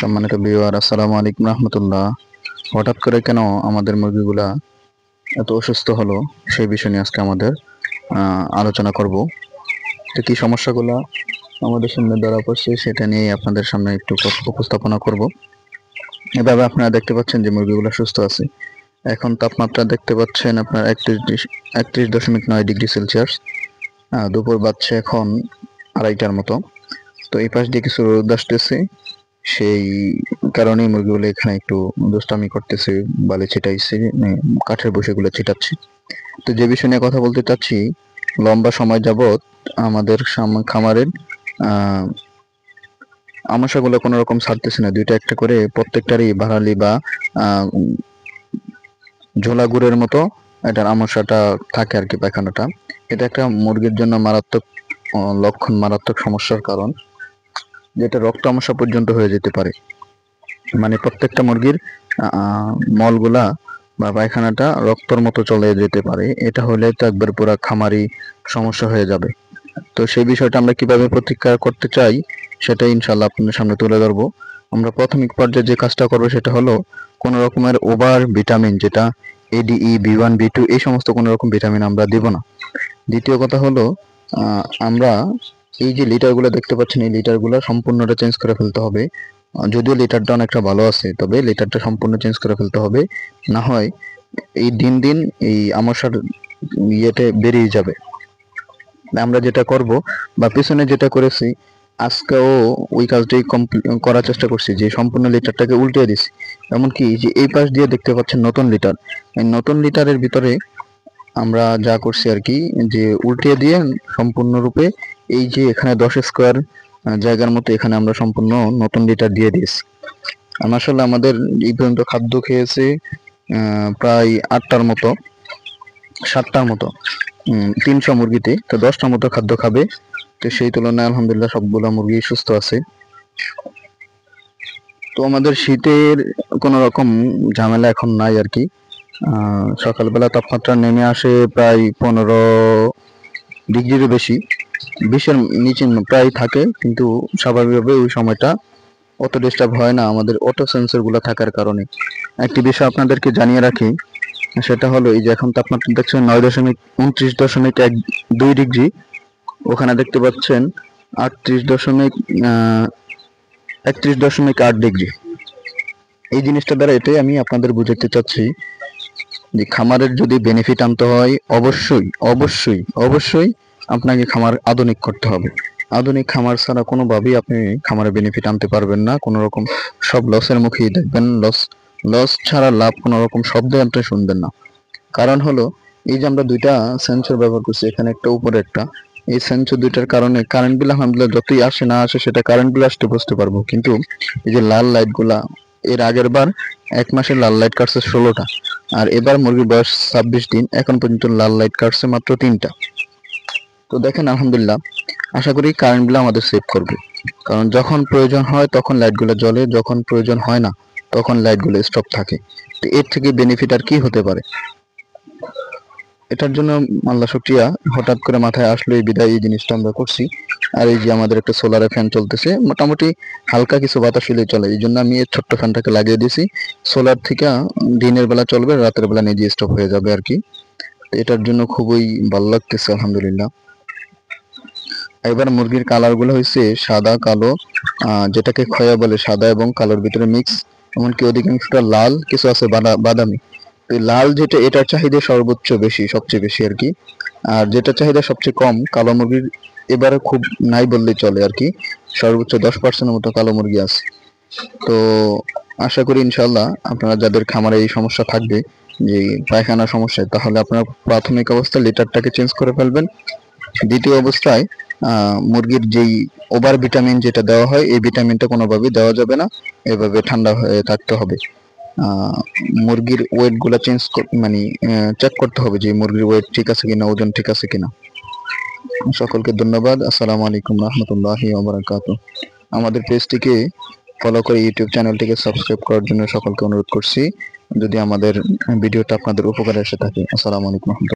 সম্মানিত ভিউয়ার, আসসালামু আলাইকুম রহমতুল্লাহ। হঠাৎ করে কেন আমাদের মুরগিগুলা এত অসুস্থ হলো সেই বিষয় নিয়ে আজকে আমাদের আলোচনা করব। তো কি সমস্যাগুলো আমাদের সামনে ধরা পড়ছে সেটা নিয়ে আপনাদের সামনে একটু উপস্থাপনা করব। এভাবে আপনারা দেখতে পাচ্ছেন যে মুরগিগুলো সুস্থ আছে। এখন তাপমাত্রা দেখতে পাচ্ছেন আপনার 31.9 ডিগ্রি সেলসিয়াস। দুপুর বাজছে এখন 2:30টার মতো। তো এই পাশ দিয়ে কিছু রোদ আসতেছে, সেই কারণেই মুরগিগুলো এখানে একটু দুষ্টামি করতেছে, বালি ছিটাইছে, কাঠের বসেগুলো ছিটাচ্ছে। তো যে বিষয় নিয়ে কথা বলতে চাচ্ছি, লম্বা সময় যাবৎ আমাদের খামারের আমাশাগুলো কোনো রকম ছাড়তেছে না। দুইটা একটা করে প্রত্যেকটারই বাড়ালি বা ঝোলা গুড়ের মতো এটার আমাশাটা থাকে আর কি, পায়খানাটা। এটা একটা মুরগির জন্য মারাত্মক লক্ষণ, মারাত্মক সমস্যার কারণ, যেটা রক্ত আমাশা পর্যন্ত হয়ে যেতে পারে। মানে প্রত্যেকটা মুরগির মলগুলা বা পায়খানাটা রক্তর মতো চলে যেতে পারে। এটা হলে তো একবার পুরো খামারি সমস্যা হয়ে যাবে। তো সেই বিষয়টা আমরা কিভাবে প্রতিকার করতে চাই সেটা ইনশাল্লাহ আপনাদের সামনে তুলে ধরবো। আমরা প্রাথমিক পর্যায়ে যে কাজটা করবো সেটা হলো কোনো রকমের ওভার ভিটামিন, যেটা ADE, B1, B2 এই সমস্ত কোনো রকম ভিটামিন আমরা দিব না। দ্বিতীয় কথা হলো আমরা এই যে লিটারগুলো দেখতে পাচ্ছেন, এই লিটারগুলো সম্পূর্ণটা চেঞ্জ করে ফেলতে হবে। যদিও লিটারটা অনেকটা ভালো আছে, তবে লিটারটা সম্পূর্ণ চেঞ্জ করে ফেলতে হবে, না হয় এই দিন দিন এই আমাশার ইয়েতে বেরিয়ে যাবে। আমরা যেটা করব বা পিছনে যেটা করেছি, আজকেও ওই কাজটাই করার চেষ্টা করছি, যে সম্পূর্ণ লিটারটাকে উল্টে দিছি। এমনকি যে এই পাশ দিয়ে দেখতে পাচ্ছেন নতুন লিটার, এই নতুন লিটারের ভিতরে আমরা যা করছি আর কি, যে উল্টে দিয়ে সম্পূর্ণরূপে এই যে এখানে 10 স্কোয়ার জায়গার মতো এখানে আমরা সম্পূর্ণ নতুন লিটার দিয়ে দিয়েছি। আসলে আমাদের এই পর্যন্ত খাদ্য খেয়েছে প্রায় 8টার মতো, 7টার মতো, 300 মুরগিতে, তো 10টার মতো খাদ্য খাবে। তো সেই তুলনায় আলহামদুলিল্লাহ সবগুলো মুরগি সুস্থ আছে। তো আমাদের শীতের কোনো রকম ঝামেলা এখন নাই আর কি। সকালবেলা তাপমাত্রা নেমে আসে প্রায় 15 ডিগ্রিরও বেশি, 20-এর নিচে প্রায় থাকে, কিন্তু স্বাভাবিকভাবে ওই সময়টা অত ডিস্টার্ব হয় না আমাদের অটো সেন্সরগুলো থাকার কারণে। একটি বিষয় আপনাদেরকে জানিয়ে রাখি, সেটা হলো এই যে এখন তাপমাত্রা দেখছেন 29.29.2 ডিগ্রি, ওখানে দেখতে পাচ্ছেন 31.8 ডিগ্রি। এই জিনিসটা দ্বারা এটাই আমি আপনাদের বুঝাতে চাচ্ছি যে খামারের যদি বেনিফিট আনতে হয়, অবশ্যই অবশ্যই অবশ্যই আপনাকে খামার আধুনিক করতে হবে। আধুনিক খামার ছাড়া কোনোভাবেই আপনি খামারের বেনিফিট আনতে পারবেন না। কোনো রকম সব লসের মুখেই দেখবেন, লস লস ছাড়া লাভ কোনো রকম শব্দে আপনি শুনবেন না। কারণ হলো এই যে আমরা দুইটা সেন্সর ব্যবহার করছি, এখানে একটা উপরে একটা, এই সেন্সর দুইটার কারণে কারেন্ট বিল আলহামদুলিল্লাহ যতই আসে না আসে সেটা কারেন্ট বিল আসতে বুঝতে পারবো, কিন্তু এই যে লাল লাইট গুলা, এর আগের বার 1 মাসে লাল লাইট কাটছে 16টা, আর এবার মুরগির বয়স 26 দিন, এখন পর্যন্ত লাল লাইট কাটছে মাত্র 3টা। তো দেখেন আলহামদুলিল্লাহ, আশা করি কারেন্ট বিল আমাদের সেভ করবে। কারণ যখন প্রয়োজন হয় তখন লাইটগুলো জ্বলে, যখন প্রয়োজন হয় না তখন লাইটগুলো স্টপ থাকে। তো এর থেকে বেনিফিট আর কি হতে পারে? এটার জন্য আল্লাহ শুকরিয়া, হঠাৎ করে মাথায় আসলো এই বিদায় এই জিনিসটা আমরা করছি। আর এই যে আমাদের একটা সোলারে ফ্যান চলতেছে, মোটামুটি হালকা কিছু বাতাস হলেই চলে, এই জন্য আমি এই ছোট্ট ফ্যানটাকে লাগিয়ে দিয়েছি। সোলার থেকে দিনের বেলা চলবে, রাতের বেলা নিজে স্টপ হয়ে যাবে আর কি। এটার জন্য খুবই ভালো লাগতেছে আলহামদুলিল্লাহ। এবার মুরগির কালার গুলো হয়েছে সাদা কালো, যেটাকে খয়া বলে, সাদা এবং কালোর ভিতরে মিক্স, এমনকি অধিকাংশটা লাল, কিছু আছে বাদামি। লাল যেটা, এটার চাহিদা সর্বোচ্চ বেশি, সবচেয়ে বেশি আর কি। আর যেটা চাহিদা সবচেয়ে কম, কালো মুরগির এবারে খুব নাই বললেই চলে আর কি। সর্বোচ্চ 10%-এর মতো কালো মুরগি আছে। তো আশা করি ইনশাল্লাহ আপনারা যাদের খামারে এই সমস্যা থাকবে, যে পায়খানা সমস্যা, তাহলে আপনারা প্রাথমিক অবস্থায় লিটারটাকে চেঞ্জ করে ফেলবেন। দ্বিতীয় অবস্থায় মুরগির যেই ওভার ভিটামিন যেটা দেওয়া হয়, এই ভিটামিনটা কোনোভাবেই দেওয়া যাবে না, এভাবে ঠান্ডা হয়ে থাকতে হবে। মুরগির ওয়েট গুলা মানে চেক করতে হবে যে মুরগির ওয়েট ঠিক আছে কিনা, ওজন ঠিক আছে কিনা। সকলকে ধন্যবাদ। আসসালামু আলাইকুম রহমতুল্লাহি ওয়া বারাকাতুহু। আমাদের পেজটিকে ফলো করে ইউটিউব চ্যানেলটিকে সাবস্ক্রাইব করার জন্য সকলকে অনুরোধ করছি, যদি আমাদের ভিডিওটা আপনাদের উপকারে এসে থাকে। আসসালামু আলাইকুম।